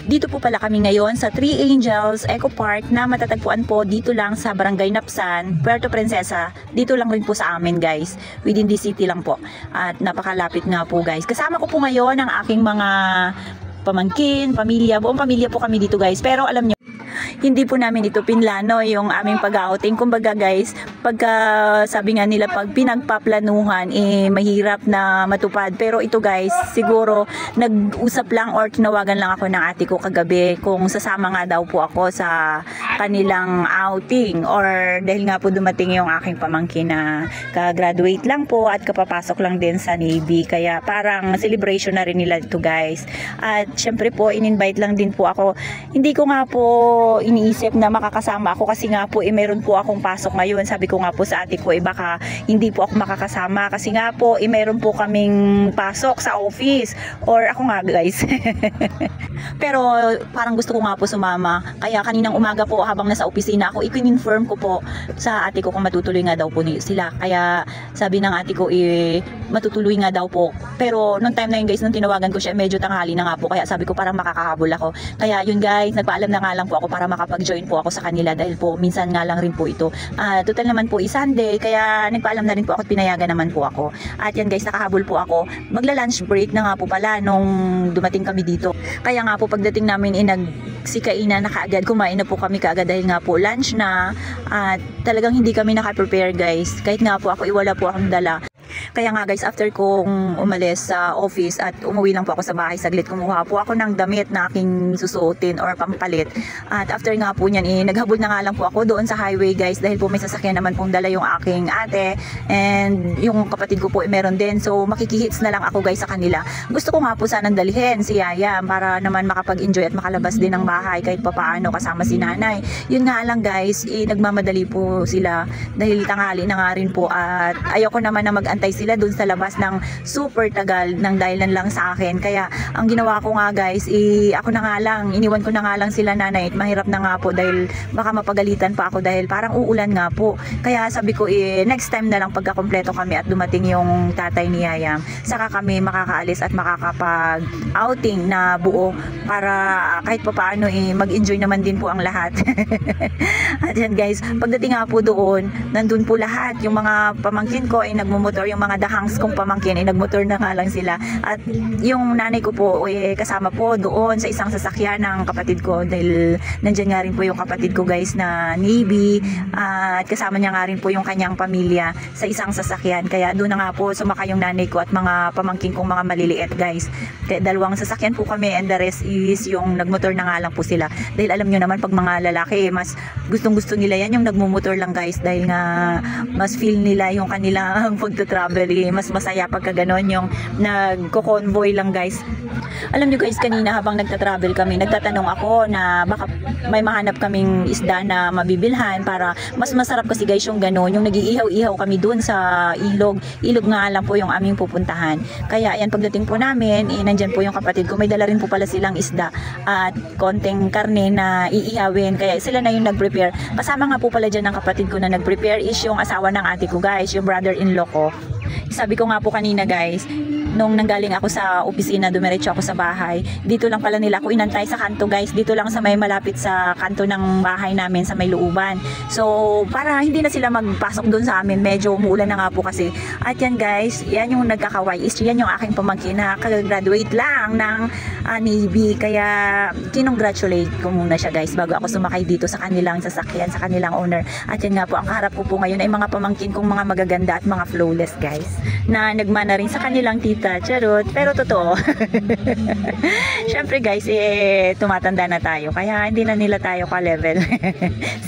Dito po pala kami ngayon sa Three Angels Eco Park na matatagpuan po dito lang sa Barangay Napsan, Puerto Princesa. Dito lang rin po sa amin guys. Within the city lang po. At napakalapit nga po guys. Kasama ko po ngayon ang aking mga pamangkin, pamilya. Buong pamilya po kami dito guys. Pero alam nyo, hindi po namin ito pinlano yung aming pag-outing. Kumbaga guys, pagka sabi nga nila pag pinagpaplanuhan mahirap na matupad. Pero ito guys, siguro nag-usap lang or tinawagan lang ako ng ate ko kagabi kung sasama nga daw po ako sa kanilang outing, or dahil nga po dumating yung aking pamangkin na ka-graduate lang po at kapapasok lang din sa Navy. Kaya parang celebration na rin nila ito guys. At syempre po, in-invite lang din po ako. Hindi ko nga po iniisip na makakasama ako kasi nga po meron po akong pasok ngayon. Sabi ko nga po sa ate ko baka hindi po ako makakasama kasi nga po meron po kaming pasok sa office, or ako nga guys. Pero parang gusto ko nga po sumama. Kaya kaninang umaga po habang nasa opisina ako, i-confirm ko po sa ate ko kung matutuloy nga daw po sila. Kaya sabi ng ate ko matutuloy nga daw po. Pero nung time na yun guys, nung tinawagan ko siya, medyo tanghali na nga po. Kaya sabi ko parang makakahabol ako. Kaya yun guys, nagpaalam na nga lang po ako para makapag-join po ako sa kanila dahil po minsan nga lang rin po ito. Total naman po Sunday, kaya nagpaalam na rin po ako at pinayagan naman po ako. At yan guys, nakahabol po ako. Magla-lunch break na nga po pala nung dumating kami dito. Kaya nga po pagdating namin nagsikainan na kaagad, kumain na po kami kaagad dahil nga po lunch na, at talagang hindi kami naka-prepare guys. Kahit nga po ako wala po akong dala. Kaya nga guys, after kong umalis sa office at umuwi lang po ako sa bahay saglit, kumuha po ako ng damit na aking susuotin or pampalit. At after nga po niyan, naghabol na nga lang po ako doon sa highway guys dahil po may sasakyan naman pong dala yung aking ate and yung kapatid ko po meron din. So makikihits na lang ako guys sa kanila. Gusto ko nga po sanang dalhin si Yaya para naman makapag-enjoy at makalabas din ng bahay kahit papaano kasama si nanay. Yun nga lang guys, nagmamadali po sila dahil tanghali na nga rin po at ayoko naman na mag-antay sila doon sa labas ng super tagal ng dahilan lang sa akin. Kaya ang ginawa ko nga guys, ako na nga lang, iniwan ko na nga lang sila nanay. Mahirap na nga po dahil baka mapagalitan pa ako dahil parang uulan nga po. Kaya sabi ko next time na lang pagkakompleto kami at dumating yung tatay ni Yayam, saka kami makakaalis at makakapag outing na buo para kahit pa paano mag-enjoy naman din po ang lahat. At yan guys, pagdating nga po doon, nandun po lahat yung mga pamangkin ko nagmumotor, yung mga dahangs kong pamangkin nagmotor na nga lang sila. At yung nanay ko po kasama po doon sa isang sasakyan ng kapatid ko dahil nandyan nga rin po yung kapatid ko guys na Navy, at kasama niya nga rin po yung kanyang pamilya sa isang sasakyan. Kaya doon na nga po sumakay yung nanay ko at mga pamangkin kong mga maliliit guys. Kaya dalawang sasakyan po kami and the rest is yung nagmotor na nga lang po sila. Dahil alam nyo naman pag mga lalaki mas gustong gusto nila yan yung nagmumotor lang guys dahil nga mas feel nila yung kanilang pagta-travel. Mas masaya pagka ganon yung nagko-convoy lang guys. Alam nyo guys, kanina habang nagta-travel kami, nagtatanong ako na baka may mahanap kaming isda na mabibilhan para mas masarap kasi guys yung ganon, yung nag-iihaw-ihaw kami dun sa ilog. Ilog nga lang po yung aming pupuntahan. Kaya ayan, pagdating po namin, nandyan po yung kapatid ko. May dala rin po pala silang isda at konting karne na iihawin. Kaya sila na yung nag-prepare. Kasama nga po pala dyan ng kapatid ko na nag-prepare is yung asawa ng ate ko guys, yung brother-in-law ko. Sabi ko nga po kanina guys, nung nanggaling ako sa opisina, dumiretso ako sa bahay. Dito lang pala nila ako inantay sa kanto guys. Dito lang sa may malapit sa kanto ng bahay namin sa may looban. So para hindi na sila magpasok doon sa amin, medyo umuulan na nga po kasi. At yan guys, yan yung nagkakaway is yan yung aking pamangkin na kag-graduate lang ng Navy. Kaya kinongratulate ko muna siya guys bago ako sumakay dito sa kanilang sasakyan, sa kanilang owner. At yan nga po, ang kaharap ko po ngayon ay mga pamangkin kong mga magaganda at mga flawless guys na nagmana rin sa kanilang tita. Charot, pero totoo. Syempre guys, tumatanda na tayo. Kaya hindi na nila tayo ka-level.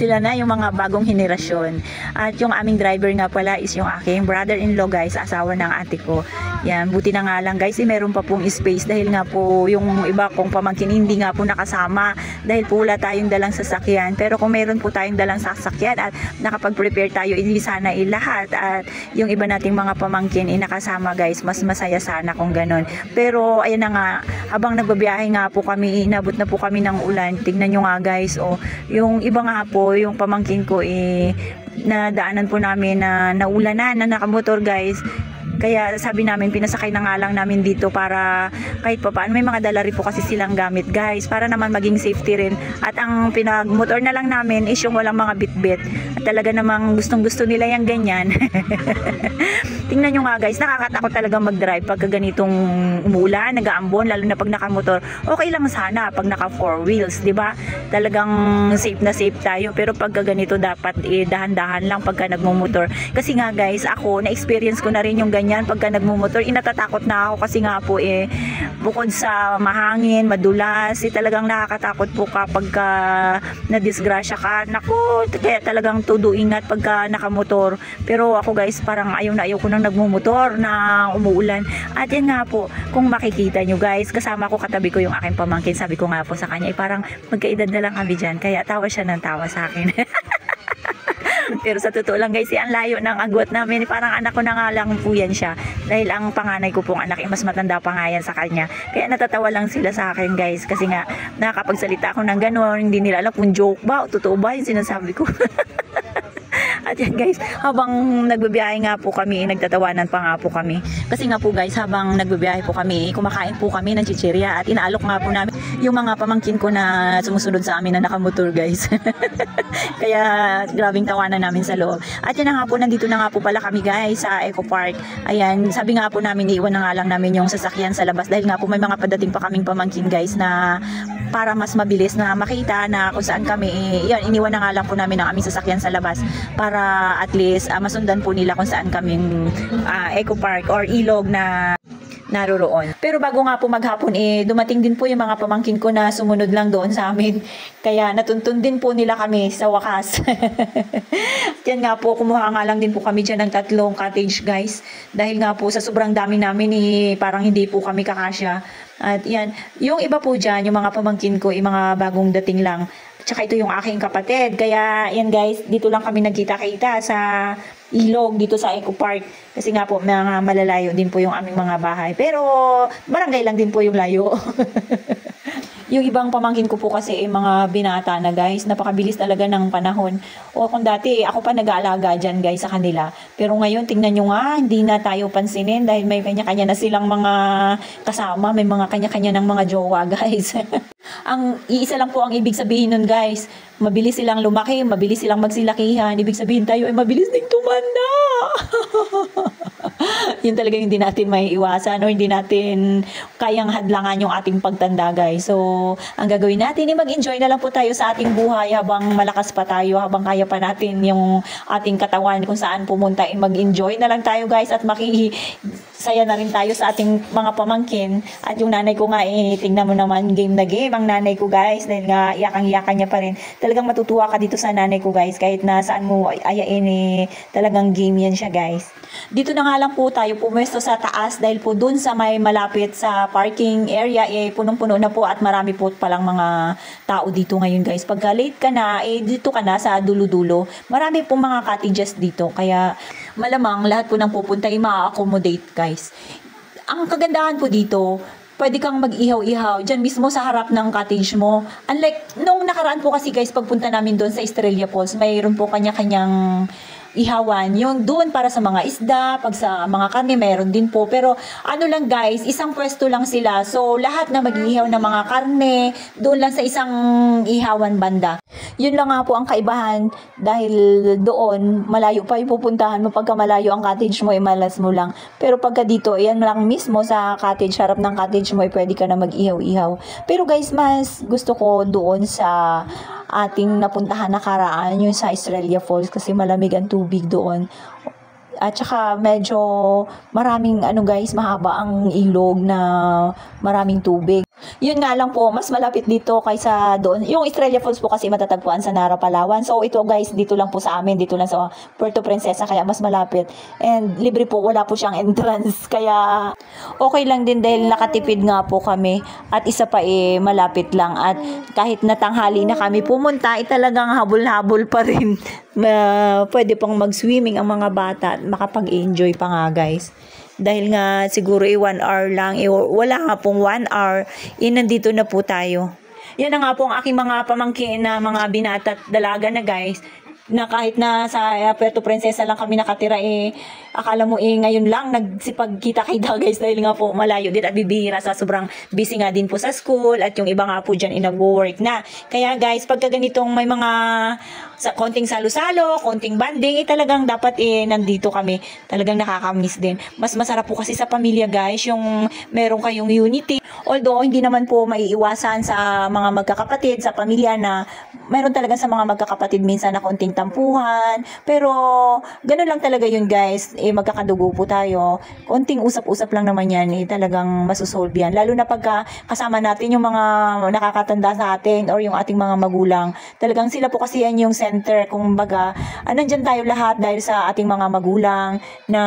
Sila na yung mga bagong henerasyon. At yung aming driver nga pala is yung aking brother-in-law guys, asawa ng ate ko. Yan, buti na nga lang guys, meron pa pong space dahil nga po yung iba kong pamangkin hindi nga po nakasama dahil po wala tayong dalang sasakyan. Pero kung meron po tayong dalang sasakyan at nakapag-prepare tayo, hindi sana lahat. At yung iba nating mga pamangkin nakasama guys, mas masaya sana kung ganon. Pero ayan na nga, habang nagbabiyahe nga po kami, inabot na po kami ng ulan. Tignan nyo nga guys, yung iba nga po, yung pamangkin ko na daanan po namin na naulanan na nakamotor guys. Kaya sabi namin, pinasakay na nga lang namin dito para kahit pa paano, may mga dala rin po kasi silang gamit guys, para naman maging safety rin. At ang pinagmotor na lang namin is yung walang mga bitbit. At talaga namang gustong gusto nila yung ganyan. Tingnan nyo nga guys, nakakatakot talaga mag-drive pagka ganitong umulan, nag-aambon, lalo na pag nakamotor. Okay lang sana pag naka 4 wheels, di ba? Talagang safe na safe tayo. Pero pagka ganito dapat dahan-dahan lang pagka nagmumotor. Kasi nga guys, ako na-experience ko na rin yung ganyan pagka nagmumotor. Natatakot na ako kasi nga po bukod sa mahangin, madulas, talagang nakakatakot po kapag na-disgrasya ka. Naku, kaya talagang todo ingat pagka nakamotor. Pero ako guys, parang ayaw ko nang nagmumotor na umuulan. At yan nga po, kung makikita nyo guys, kasama ko, katabi ko yung aking pamangkin. Sabi ko nga po sa kanya, parang magkaedad na lang kami dyan. Kaya tawa siya ng tawa sa akin. Pero sa totoo lang guys, ang layo ng agwat namin. Parang anak ko na nga lang po yan siya. Dahil ang panganay ko pong anak, mas matanda pa nga yan sa kanya. Kaya natatawa lang sila sa akin guys. Kasi nga, nakakapagsalita ako ng gano'n. Hindi nila alam kung joke ba o totoo ba yung sinasabi ko. At yan guys, habang nagbibiyahe nga po kami, nagtatawanan pa nga po kami. Kasi nga po guys, habang nagbibiyahe po kami, kumakain po kami ng chichirya at inaalok nga po namin yung mga pamangkin ko na sumusunod sa amin na nakamotor guys. Kaya grabing tawanan namin sa loob. At yan na nga po, nandito na nga po pala kami guys sa Eco Park. Ayan, sabi nga po namin, iiwan na nga lang namin yung sasakyan sa labas dahil nga po may mga padating pa kaming pamangkin guys na para mas mabilis na makita na kung saan kami. Yan, iniwan na nga lang po namin ang aming sasakyan sa labas para at least masundan po nila kung saan kaming Eco Park or ilog na naroroon. Pero bago nga po maghapon, dumating din po yung mga pamangkin ko na sumunod lang doon sa amin. Kaya natuntun din po nila kami sa wakas. Yan nga po, kumuha nga lang din po kami dyan ng 3 cottage guys. Dahil nga po sa sobrang dami namin, parang hindi po kami kakasya. At yan, yung iba po dyan, yung mga pamangkin ko, yung mga bagong dating lang. Tsaka ito yung aking kapatid. Kaya yan guys, dito lang kami nagkita-kita sa ilog dito sa Eco Park. Kasi nga po, mga malalayo din po yung aming mga bahay. Pero barangay lang din po yung layo. Yung ibang pamangkin ko po kasi mga binata na guys, napakabilis talaga ng panahon. O kung dati, ako pa nag-aalaga dyan guys sa kanila. Pero ngayon, tingnan nyo nga, hindi na tayo pansinin dahil may kanya-kanya na silang mga kasama, may mga kanya-kanya ng mga jowa guys. Ang iisa lang po ang ibig sabihin nun guys, mabilis silang lumaki, mabilis silang magsilakihan. Ibig sabihin tayo ay mabilis ding tumanda. Yun talaga yung hindi natin may iwasan o hindi natin kayang hadlangan yung ating pagtanda guys. So, ang gagawin natin ay mag-enjoy na lang po tayo sa ating buhay habang malakas pa tayo, habang kaya pa natin yung ating katawan kung saan pumunta. Mag-enjoy na lang tayo guys at makisaya na rin tayo sa ating mga pamangkin. At yung nanay ko nga tingnan mo naman, game na game ang nanay ko guys dahil nga iyakang-iyakan niya pa rin. Talagang matutuwa ka dito sa nanay ko guys kahit na saan mo ayain talagang game yan siya guys. Dito na nga lang po tayo pumwesto sa taas dahil po dun sa may malapit sa parking area punong-puno na po at marami po palang mga tao dito ngayon guys. Pagka late ka na, dito ka na sa dulo-dulo. Marami pong mga cottages dito kaya malamang lahat po ng pupunta ma-accommodate guys. Ang kagandahan po dito, pwede kang mag-ihaw-ihaw dyan mismo sa harap ng cottage mo. Unlike nung nakaraan po kasi guys, pagpunta namin doon sa Estrella Falls, mayroon po kanya-kanyang ihawan. Yung doon para sa mga isda, pag sa mga karne, mayroon din po. Pero ano lang guys, isang pwesto lang sila. So lahat na mag-ihaw ng mga karne, doon lang sa isang ihawan banda. Yun lang nga po ang kaibahan dahil doon, malayo pa yung pupuntahan mo. Pagka malayo ang cottage mo, malas mo lang. Pero pagka dito, yan lang mismo sa cottage, harap ng cottage mo, pwede ka na mag-ihaw-ihaw. Pero guys, mas gusto ko doon sa ating napuntahan na karaan, yung sa Estrella Falls kasi malamig ang tubig doon. At saka medyo maraming guys, mahaba ang ilog na maraming tubig. Yun nga lang po, mas malapit dito kaysa doon. Yung Estrella Falls po kasi matatagpuan sa Nara, Palawan. So ito guys, dito lang po sa amin, dito lang sa Puerto Princesa, kaya mas malapit. And libre po, wala po siyang entrance. Kaya okay lang din dahil nakatipid nga po kami. At isa pa malapit lang. At kahit natanghali na kami pumunta, talagang habol-habol pa rin. Pwede pang mag-swimming ang mga bata at makapag-enjoy pa nga guys. Dahil nga siguro 1 hour lang, wala nga pong 1 hour, nandito na po tayo. Yan na nga po ang aking mga pamangkin na mga binata at dalaga na guys. na kahit na sa Puerto Princesa lang kami nakatira akala mo ngayon lang nagsipagkita-kita guys dahil nga po malayo din at bibihira sa sobrang busy nga din po sa school at yung iba nga po dyan nag-work na. Kaya guys, pagka ganitong may mga konting salo-salo, konting banding, talagang dapat nandito kami. Talagang nakakamiss din. Mas masarap po kasi sa pamilya guys, yung meron kayong unity. Although, hindi naman po maiiwasan sa mga magkakapatid, sa pamilya na meron talaga sa mga magkakapatid minsan na konting tampuhan. Pero, ganun lang talaga yun guys. Magkakadugo po tayo. Konting usap-usap lang naman yan. Talagang masusolve yan. Lalo na pagka kasama natin yung mga nakakatanda sa atin or yung ating mga magulang. Talagang sila po kasi yan yung center. Kung baga, nandyan tayo lahat dahil sa ating mga magulang na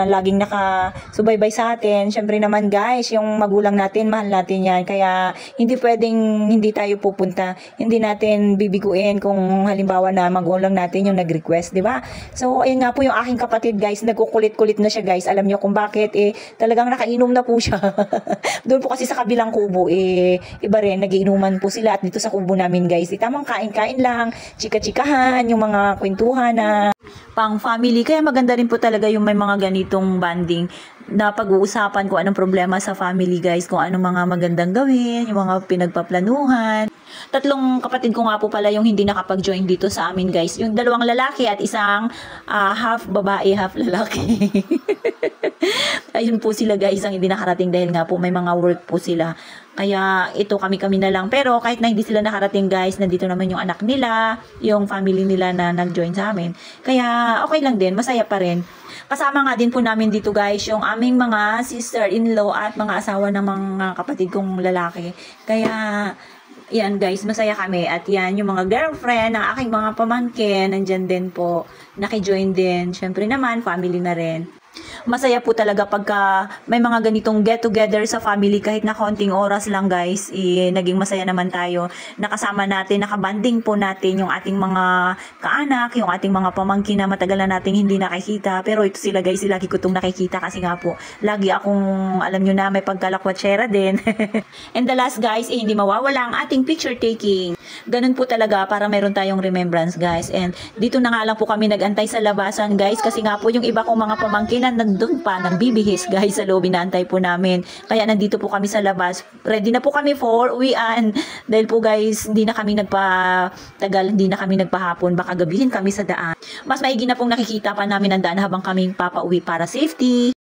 laging nakasubaybay sa atin. Syempre naman guys, yung magulang natin, mahal natin yan. Kaya hindi pwedeng hindi tayo pupunta. Hindi natin bibiguin kung halimbawa na magulang natin yung nag-request, di ba? So, ayun nga po yung aking kapatid guys, nagkukulit-kulit na siya guys. Alam niyo kung bakit, talagang nakainom na po siya. Doon po kasi sa kabilang kubo, iba rin, nagiinuman po sila at dito sa kubo namin guys, tamang kain-kain lang, chika-chikahan, yung mga kwentuhan na pang family. Kaya maganda rin po talaga yung may mga ganitong banding na pag-uusapan kung anong problema sa family guys, kung anong mga magandang gawin, yung mga pinagpaplanuhan. Tatlong kapatid ko nga po pala yung hindi nakapag-join dito sa amin guys. Yung dalawang lalaki at isang half babae, half lalaki. Ayun po sila guys ang hindi nakarating dahil nga po may mga work po sila. Kaya ito kami-kami na lang. Pero kahit na hindi sila nakarating guys, nandito naman yung anak nila, yung family nila na nag-join sa amin. Kaya okay lang din, masaya pa rin. Kasama nga din po namin dito guys yung aming mga sister-in-law at mga asawa ng mga kapatid kong lalaki. Kaya yan guys, masaya kami. At yan, yung mga girlfriend ng aking mga pamangkin, nandyan din po, nakijoin din. Syempre naman, family na rin. Masaya po talaga pagka may mga ganitong get-together sa family kahit na konting oras lang guys, naging masaya naman tayo. Nakasama natin, nakabanding po natin yung ating mga kaanak, yung ating mga pamangkin na matagal na nating hindi nakikita. Pero ito sila guys, lagi ko itong nakikita kasi nga po, lagi akong, alam nyo na, may pagkalakwatsyera din. And the last guys, hindi mawawala ang ating picture taking. Ganun po talaga para meron tayong remembrance guys. And dito na nga lang po kami nagantay sa labasan guys kasi nga po yung iba kong mga pamangkin na nandun pa, nagbibihis guys sa loob, inaantay po namin. Kaya nandito po kami sa labas. Ready na po kami for uwian. Dahil po guys, hindi na kami nagpatagal, hindi na kami nagpahapon. Baka gabihin kami sa daan. Mas maigi na pong nakikita pa namin ang daan habang kaming papauwi para safety.